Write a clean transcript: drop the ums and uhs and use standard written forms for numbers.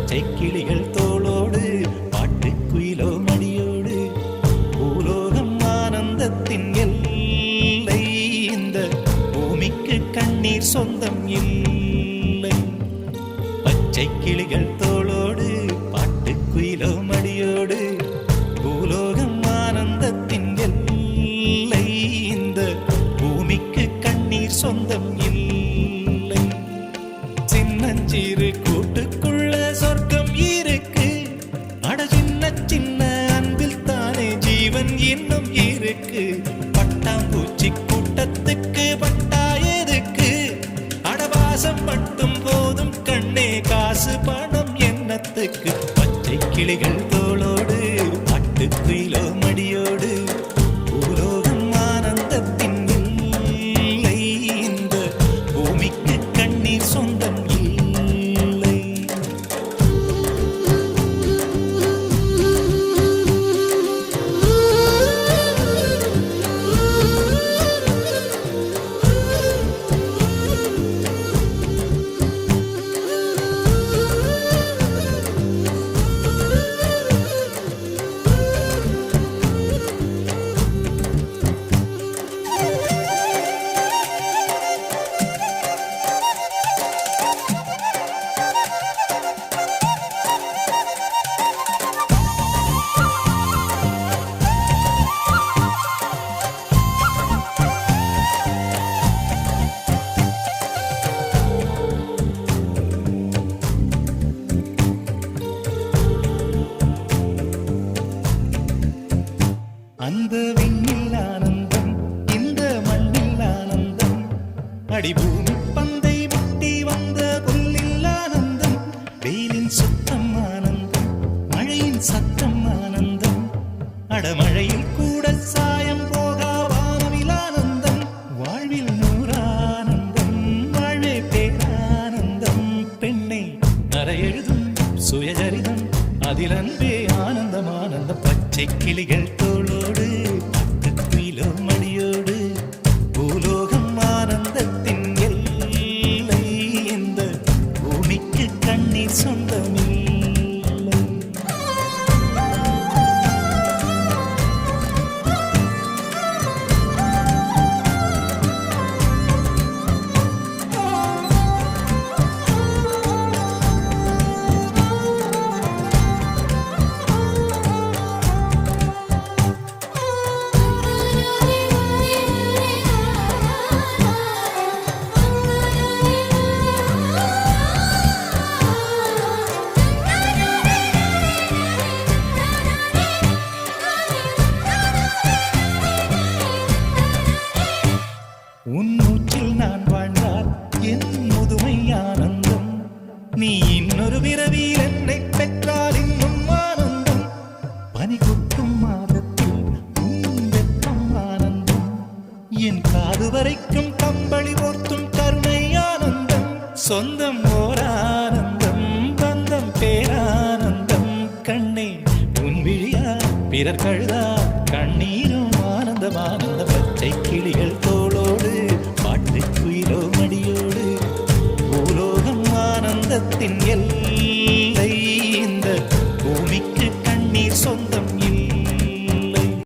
பச்சை கிளிகள் தோளோடு பாட்டுக்குயிலோ மடியோடு பூலோகம் ஆனந்தத்தின் எல்லை. இந்த பூமிக்கு கண்ணீர் சொந்தம் இல்லை. பச்சை கிளிகள் தோளோடு பாட்டுக்குயிலோ மடியோடு பூலோகம் ஆனந்தத்தின் எல்லை. இந்த பூமிக்கு கண்ணீர் சொந்தம் இல்லை. சின்னஞ்சிறு கூட்டுக்குள்ள சொர்க்கம் இருக்கு. அட சின்ன சின்ன அன்பில் தானே ஜீவன் இன்னும் இருக்கு. பட்டாம்பூச்சி கூட்டத்துக்கு பட்டா எதுக்கு? அடவாசம் மட்டும் போதும் கண்ணே, காசு பணம் என்னத்துக்கு? பச்சை கிளிகள் தோளோடு பாட்டுக்குயிலோ மடியோடு பூலோகம் ஆனந்தத்தின் இல்லை. இந்த பூமிக்கு கண்ணீர் சொந்தம் இல்லை. அந்த விண்ணில் ஆனந்தம், இந்த மண்ணில் ஆனந்தம். அடிபூமி பந்தை முட்டி வந்த புல்லில் ஆனந்தம். வெயிலின் சுத்தம் ஆனந்தம், மழையின் சத்தம் ஆனந்தம். அடமழையில் கூட சாயம் போகா வானவில் ஆனந்தம். வாழ்வில் நூறானந்தம், வாழ்வே பேரானந்தம். பெண்ணை அறையெழுதும் சுயசரிதம், அதில் அன்பே ஆனந்தம் ஆனந்தம். பச்சை கிளிகள் தோளோடு பாட்டுக்குயிலோ மடியோடு பூலோகம் ஆனந்தத்தின் எல்லை. இந்த பூமிக்கு கண்ணீர் சொந்தமில்லை. உன் மூச்சில் நான் வாழ்ந்தால் என் முதுமை ஆனந்தம். நீ இன்னொரு பிறவியில் என்னை பெற்றால் இன்னும் ஆனந்தம். பனி கொட்டும் மாதத்தில் உன் வெப்பம் ஆனந்தம். என் காது வரைக்கும் கம்பளி போர்த்தும் கருணை ஆனந்தம். சொந்தம் ஓர் ஆனந்தம், பந்தம் பேரானந்தம். கண்ணே உன் விழியா பிறர் கழுதா கண்ணீரும் ஆனந்தம் ஆனந்த. பச்சை கிளிகள் தோளோடு பாட்டுக்குயிலோ மடியோடு பூலோகம் ஆனந்தத்தின் எல்லை.